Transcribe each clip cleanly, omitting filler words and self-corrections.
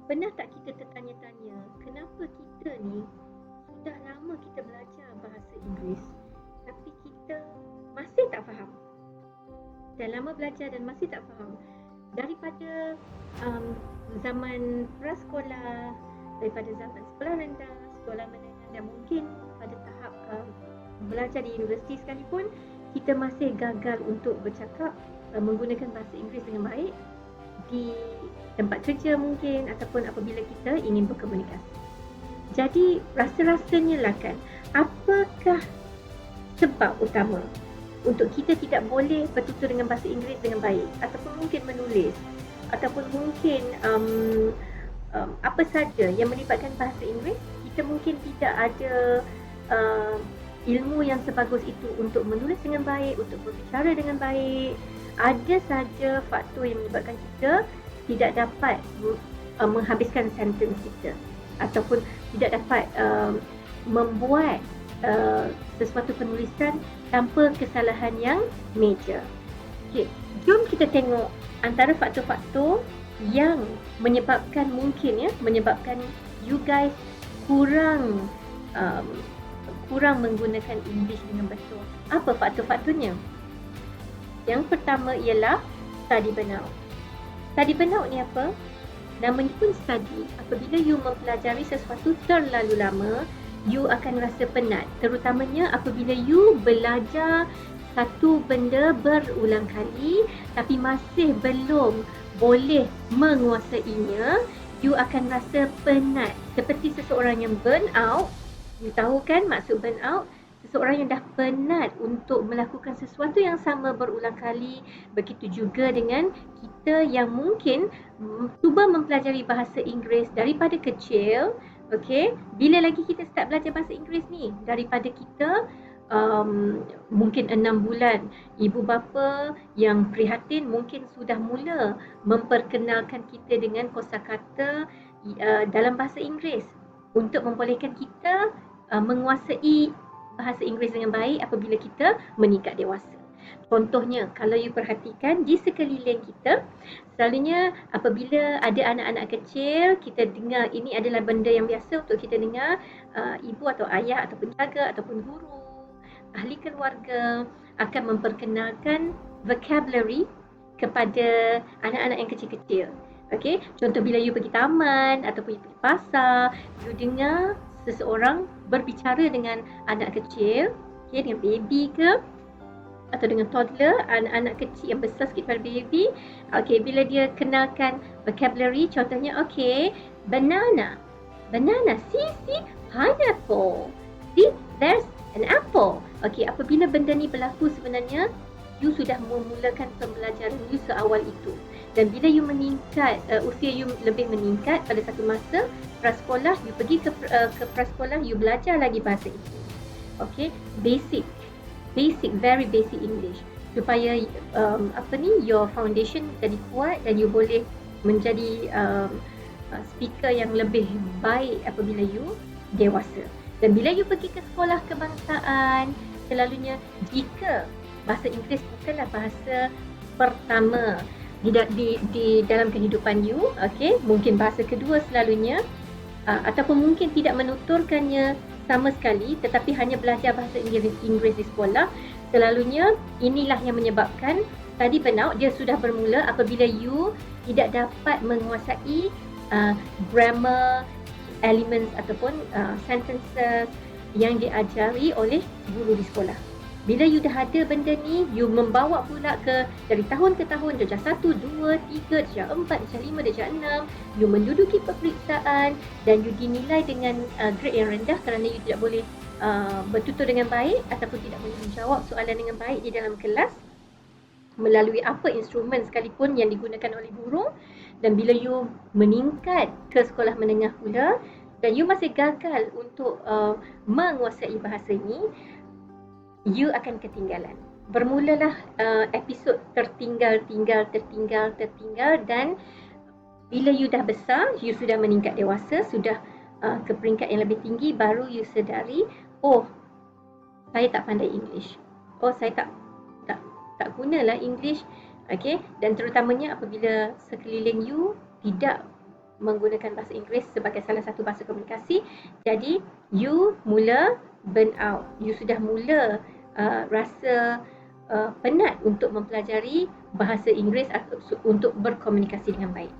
Pernah tak kita tertanya-tanya, kenapa kita ni sudah lama kita belajar bahasa Inggeris, tapi kita masih tak faham? Dah lama belajar dan masih tak faham. Daripada um, zaman prasekolah, daripada zaman sekolah rendah, sekolah menengah dan mungkin pada tahap belajar di universiti sekalipun, kita masih gagal untuk bercakap menggunakan bahasa Inggeris dengan baik di tempat kerja mungkin ataupun apabila kita ingin berkomunikasi. Jadi rasa-rasanya lah kan, apakah sebab utama untuk kita tidak boleh bertutur dengan bahasa Inggeris dengan baik ataupun mungkin menulis ataupun mungkin apa saja yang melibatkan bahasa Inggeris, kita mungkin tidak ada ilmu yang sebagus itu untuk menulis dengan baik, untuk berbicara dengan baik. Ada saja faktor yang menyebabkan kita tidak dapat menghabiskan sentence kita ataupun tidak dapat membuat sesuatu penulisan tanpa kesalahan yang major. Okay, jom kita tengok antara faktor-faktor yang menyebabkan menyebabkan you guys kurang menggunakan English dengan betul. Apa faktor-faktornya? Yang pertama ialah study burnout. Study burnout ni apa? Namanya pun study. Apabila you mempelajari sesuatu terlalu lama, you akan rasa penat. Terutamanya apabila you belajar satu benda berulang kali tapi masih belum boleh menguasainya, you akan rasa penat. Seperti seseorang yang burn out. You tahu kan maksud burn out? Seseorang yang dah penat untuk melakukan sesuatu yang sama berulang kali. Begitu juga dengan kita yang mungkin cuba mempelajari bahasa Inggeris daripada kecil. Okay, bila lagi kita start belajar bahasa Inggeris ni? Daripada kita mungkin 6 bulan. Ibu bapa yang prihatin mungkin sudah mula memperkenalkan kita dengan kosakata dalam bahasa Inggeris untuk membolehkan kita menguasai bahasa Inggeris dengan baik apabila kita meningkat dewasa. Contohnya, kalau you perhatikan di sekeliling kita, selalunya apabila ada anak-anak kecil, kita dengar ini adalah benda yang biasa untuk kita dengar ibu atau ayah atau penjaga ataupun guru, ahli keluarga akan memperkenalkan vocabulary kepada anak-anak yang kecil-kecil. Okay, contoh bila you pergi taman ataupun you pergi pasar, you dengar seseorang berbicara dengan anak kecil, okay, dengan baby ke atau dengan toddler, anak-anak kecil yang besar sikit daripada baby. Okay, bila dia kenalkan vocabulary, contohnya okay, banana, see, pineapple, see, there's an apple. Okay, apabila benda ni berlaku sebenarnya, you sudah memulakan pembelajaran you seawal itu. Dan bila you meningkat, usia you lebih meningkat pada satu masa, prasekolah, you pergi ke prasekolah, you belajar lagi bahasa itu. Okay, basic, very basic English. Supaya your foundation jadi kuat dan you boleh menjadi speaker yang lebih baik apabila you dewasa. Dan bila you pergi ke sekolah kebangsaan, selalunya jika bahasa Inggeris bukanlah bahasa pertama di dalam kehidupan you, okay, mungkin bahasa kedua selalunya, ataupun mungkin tidak menuturkannya sama sekali tetapi hanya belajar bahasa Inggeris di sekolah, selalunya inilah yang menyebabkan study burnout dia sudah bermula apabila you tidak dapat menguasai grammar, elements ataupun sentences yang diajari oleh guru di sekolah. Bila you dah ada benda ni, you membawa pula dari tahun ke tahun, darjah 1, 2, 3, darjah 4, darjah 5, darjah 6, you menduduki peperiksaan dan you dinilai dengan grade yang rendah kerana you tidak boleh bertutur dengan baik ataupun tidak boleh menjawab soalan dengan baik di dalam kelas melalui apa instrumen sekalipun yang digunakan oleh guru. Dan bila you meningkat ke sekolah menengah pula dan you masih gagal untuk menguasai bahasa ini, you akan ketinggalan. Bermulalah episod tertinggal dan bila you dah besar, you sudah meningkat dewasa, sudah ke peringkat yang lebih tinggi, baru you sedari, oh, saya tak pandai English. Oh, saya tak gunalah English. Okay, dan terutamanya apabila sekeliling you tidak menggunakan bahasa Inggeris sebagai salah satu bahasa komunikasi. Jadi you mula burn out. You sudah mula rasa penat untuk mempelajari bahasa Inggeris untuk berkomunikasi dengan baik.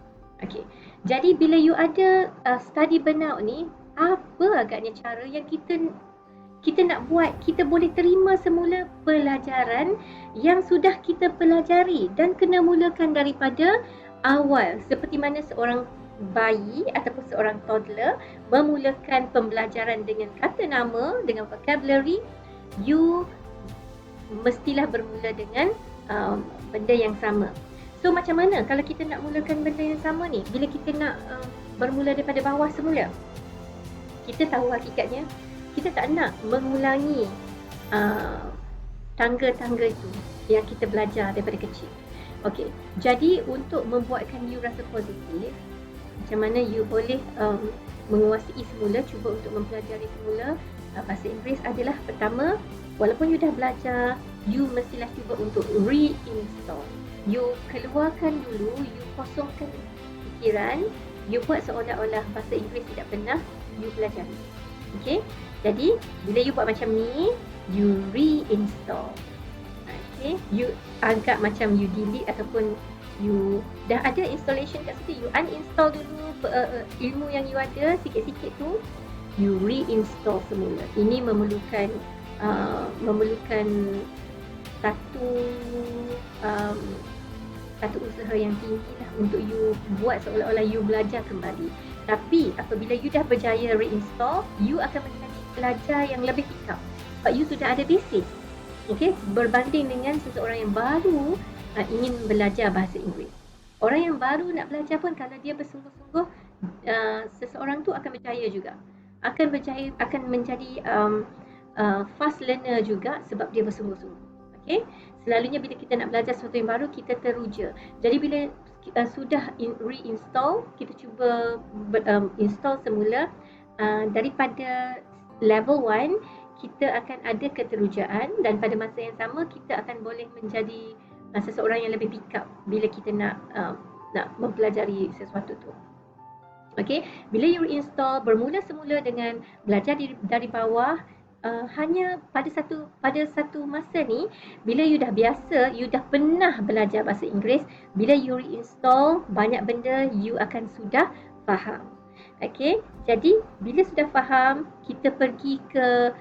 Okey. Jadi bila you ada study burnout ni, apa agaknya cara yang kita nak buat? Kita boleh terima semula pelajaran yang sudah kita pelajari dan kena mulakan daripada awal, seperti mana seorang bayi ataupun seorang toddler memulakan pembelajaran dengan kata nama, dengan vocabulary. You mestilah bermula dengan benda yang sama. So macam mana kalau kita nak mulakan benda yang sama ni? Bila kita nak bermula daripada bawah semula, kita tahu hakikatnya kita tak nak mengulangi tangga-tangga itu yang kita belajar daripada kecil. Okey, jadi untuk membuatkan you rasa positif, macam mana you boleh menguasai semula, cuba untuk mempelajari semula bahasa Inggeris adalah, pertama, walaupun you dah belajar, you mestilah cuba untuk reinstall. You keluarkan dulu, you kosongkan fikiran, you buat seolah-olah bahasa Inggeris tidak pernah you pelajari. Okey, jadi bila you buat macam ni, you reinstall. Okay, you anggap macam you delete ataupun you dah ada installation kat situ, you uninstall dulu ilmu yang you ada sikit-sikit tu, you reinstall semula. Ini memerlukan satu usaha yang tinggi lah untuk you buat seolah-olah you belajar kembali. Tapi apabila you dah berjaya reinstall, you akan menjadi pelajar yang lebih pick up sebab you sudah ada basic. Okey, berbanding dengan seseorang yang baru ingin belajar bahasa Inggeris. Orang yang baru nak belajar pun kalau dia bersungguh-sungguh, seseorang tu akan berjaya juga. Akan menjadi fast learner juga sebab dia bersungguh-sungguh. Okey, selalunya bila kita nak belajar sesuatu yang baru, kita teruja. Jadi bila sudah reinstall, kita cuba install semula daripada level 1, kita akan ada keterujaan dan pada masa yang sama kita akan boleh menjadi seseorang yang lebih pick up bila kita nak mempelajari sesuatu tu. Okey, bila you reinstall, bermula semula dengan belajar dari bawah, hanya pada satu masa ni, bila you dah biasa, you dah pernah belajar bahasa Inggeris, bila you reinstall, banyak benda you akan sudah faham. Okey, jadi bila sudah faham, kita pergi ke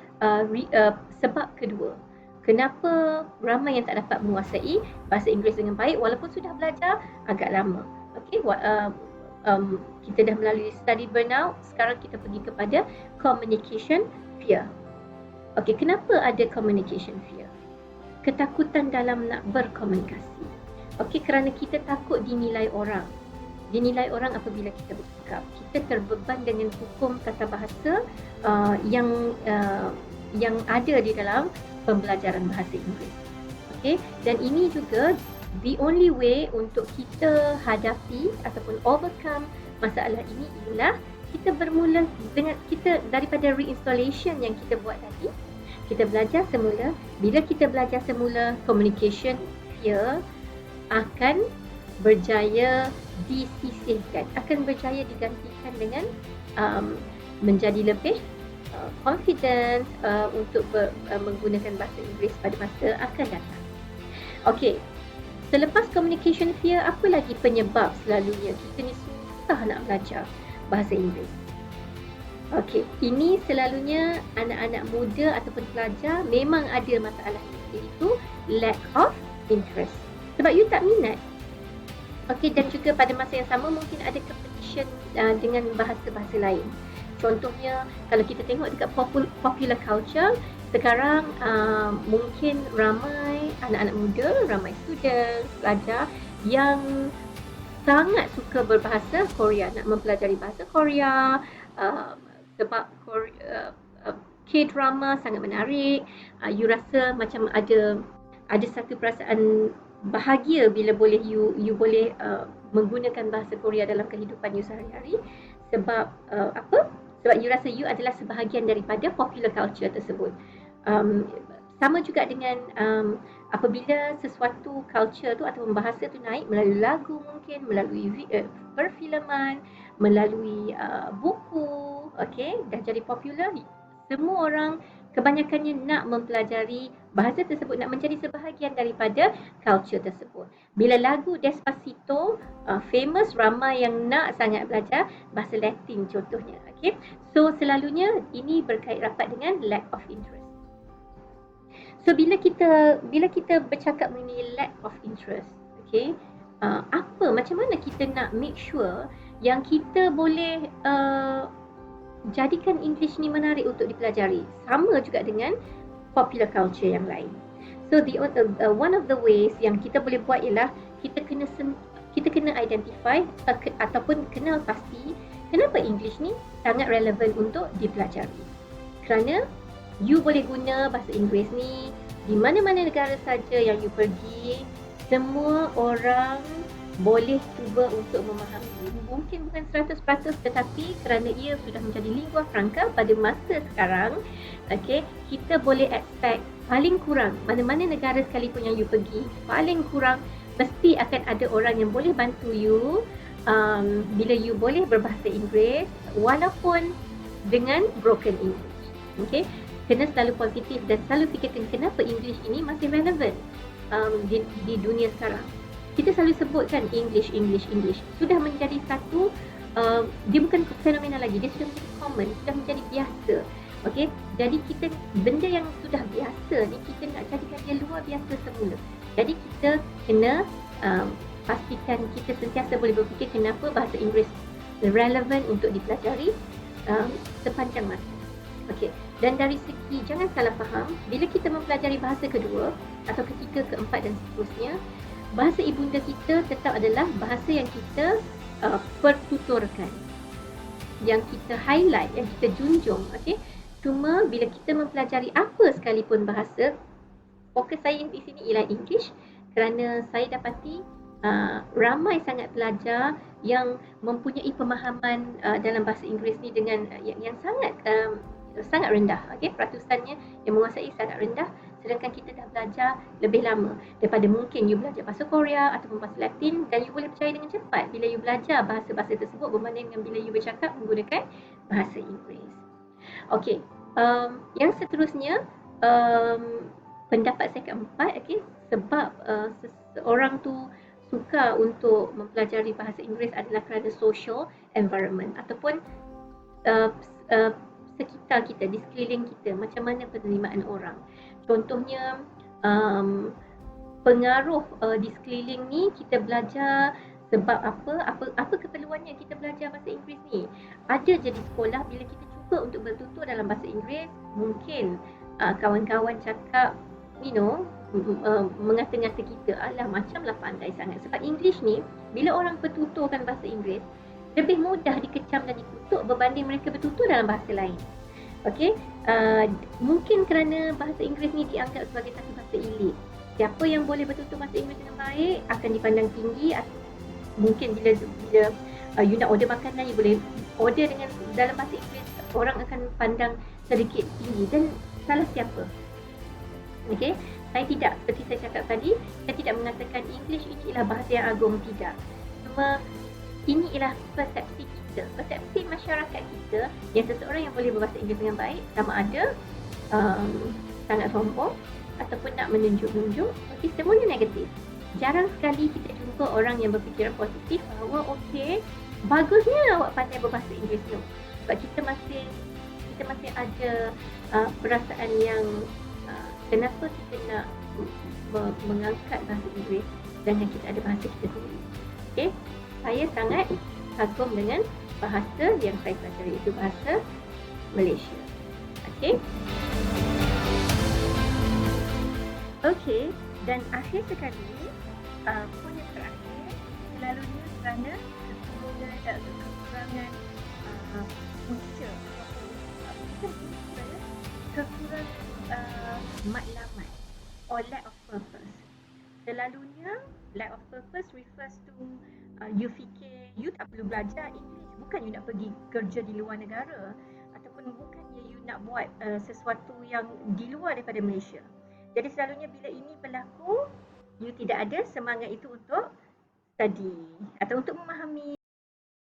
sebab kedua. Kenapa ramai yang tak dapat menguasai bahasa Inggeris dengan baik walaupun sudah belajar agak lama. Okey, kita dah melalui study burnout, sekarang kita pergi kepada communication fear. Okey, kenapa ada communication fear? Ketakutan dalam nak berkomunikasi. Okey, kerana kita takut dinilai orang. Dinilai orang apabila kita bercakap. Kita terbeban dengan hukum tata bahasa yang ada di dalam pembelajaran bahasa Inggeris. Okey, dan ini juga the only way untuk kita hadapi ataupun overcome masalah ini ialah kita bermula dengan kita daripada reinstallation yang kita buat tadi. Kita belajar semula. Bila kita belajar semula, communication fear akan berjaya disisihkan, akan berjaya digantikan dengan menjadi lebih confident untuk menggunakan bahasa Inggeris pada masa akan datang. Okey, selepas communication fear, apa lagi penyebab selalunya kita ni susah nak belajar bahasa Inggeris? Okey, ini selalunya anak-anak muda ataupun pelajar memang ada masalah ini, iaitu lack of interest. Sebab you tak minat. Okey, dan juga pada masa yang sama mungkin ada competition dengan bahasa-bahasa lain. Contohnya, kalau kita tengok dekat popular culture, sekarang mungkin ramai anak-anak muda, ramai student, pelajar yang sangat suka berbahasa Korea, nak mempelajari bahasa Korea sebab K-drama sangat menarik. You rasa macam ada satu perasaan bahagia bila boleh you boleh menggunakan bahasa Korea dalam kehidupan you sehari-hari. Sebab apa? Sebab you rasa you adalah sebahagian daripada popular culture tersebut. Sama juga dengan apabila sesuatu culture tu ataupun bahasa tu naik melalui lagu, mungkin melalui perfilman, melalui buku, okey, dah jadi popular, semua orang kebanyakannya nak mempelajari bahasa tersebut, nak menjadi sebahagian daripada culture tersebut. Bila lagu Despacito famous, ramai yang nak sangat belajar bahasa Latin contohnya. Okay? So selalunya ini berkait rapat dengan lack of interest. So bila kita bercakap mengenai lack of interest, okay, macam mana kita nak make sure yang kita boleh jadikan English ni menarik untuk dipelajari, sama juga dengan popular culture yang lain. So one of the ways yang kita boleh buat ialah kita kena identify ataupun kenal pasti kenapa English ni sangat relevan untuk dipelajari. Kerana you boleh guna bahasa Inggeris ni di mana-mana negara saja yang you pergi, semua orang boleh cuba untuk memahami. Mungkin bukan 100% tetapi kerana ia sudah menjadi lingua franca pada masa sekarang, okay, kita boleh expect paling kurang mana-mana negara sekalipun yang you pergi, paling kurang mesti akan ada orang yang boleh bantu you bila you boleh berbahasa Inggeris walaupun dengan broken English. Okay, kena selalu positif dan selalu fikirkan kenapa English ini masih relevan di dunia sekarang. Kita selalu sebutkan English. Sudah menjadi satu, dia bukan fenomena lagi, dia sudah menjadi common, sudah menjadi biasa. Okay? Jadi benda yang sudah biasa ni, kita nak jadikan dia luar biasa semula. Jadi kita kena pastikan kita sentiasa boleh berfikir kenapa bahasa Inggeris relevan untuk dipelajari sepanjang masa. Okay. Dan dari segi, jangan salah faham, bila kita mempelajari bahasa kedua atau ketiga, keempat dan seterusnya, bahasa ibunda kita tetap adalah bahasa yang kita pertuturkan, yang kita highlight, yang kita junjung. Okay? Cuma bila kita mempelajari apa sekalipun bahasa, fokus saya di sini ialah English, kerana saya dapati ramai sangat pelajar yang mempunyai pemahaman dalam bahasa Inggeris ni dengan yang sangat rendah. Okay? Peratusannya yang menguasai sangat rendah, sedangkan kita dah belajar lebih lama daripada mungkin you belajar bahasa Korea ataupun bahasa Latin, dan you boleh percaya dengan cepat bila you belajar bahasa-bahasa tersebut berbanding dengan bila you bercakap menggunakan bahasa Inggeris. Okay, yang seterusnya, pendapat saya keempat, okay, sebab seseorang tu suka untuk mempelajari bahasa Inggeris adalah kerana social environment ataupun sekitar kita, di sekeliling kita, macam mana penerimaan orang. Contohnya, pengaruh di sekeliling ni kita belajar sebab apa keperluannya kita belajar bahasa Inggeris ni. Ada je di sekolah bila kita cuba untuk bertutur dalam bahasa Inggeris, mungkin kawan-kawan cakap, mengata-ngata kita, alah macamlah pandai sangat. Sebab English ni, bila orang bertuturkan bahasa Inggeris, lebih mudah dikecam dan dikutuk berbanding mereka bertutur dalam bahasa lain. Okey, mungkin kerana bahasa Inggeris ni dianggap sebagai satu bahasa elit. Siapa yang boleh bertutur bahasa Inggeris dengan baik akan dipandang tinggi. Mungkin bila you nak order makanan, you boleh order dengan dalam bahasa Inggeris, orang akan pandang sedikit tinggi. Dan salah siapa? Okey, saya tidak, seperti saya cakap tadi, saya tidak mengatakan English ini ialah bahasa yang agung, tidak. Cuma ini ialah persepsi kita, persepsi masyarakat kita, yang seseorang yang boleh berbahasa Inggeris dengan baik sama ada sangat sombong ataupun nak menunjuk-nunjuk. Okay, semuanya negatif. Jarang sekali kita jumpa orang yang berfikiran positif bahawa okey, bagusnya awak pandai berbahasa Inggeris tu. Sebab kita masih ada perasaan yang kenapa kita nak mengangkat bahasa Inggeris dengan kita ada bahasa kita sendiri. Okey, saya sangat kagum dengan bahasa yang saya pelajari, iaitu bahasa Malaysia. Okey. Okey, dan akhir sekali, poin yang terakhir, selalunya kerana kekurangan punca, kekurangan maklumat or lack of purpose. Selalunya lack of purpose refers to you fikir you tak perlu belajar English, bukan you nak pergi kerja di luar negara, ataupun bukannya you nak buat sesuatu yang di luar daripada Malaysia. Jadi selalunya bila ini berlaku, you tidak ada semangat itu untuk study atau untuk memahami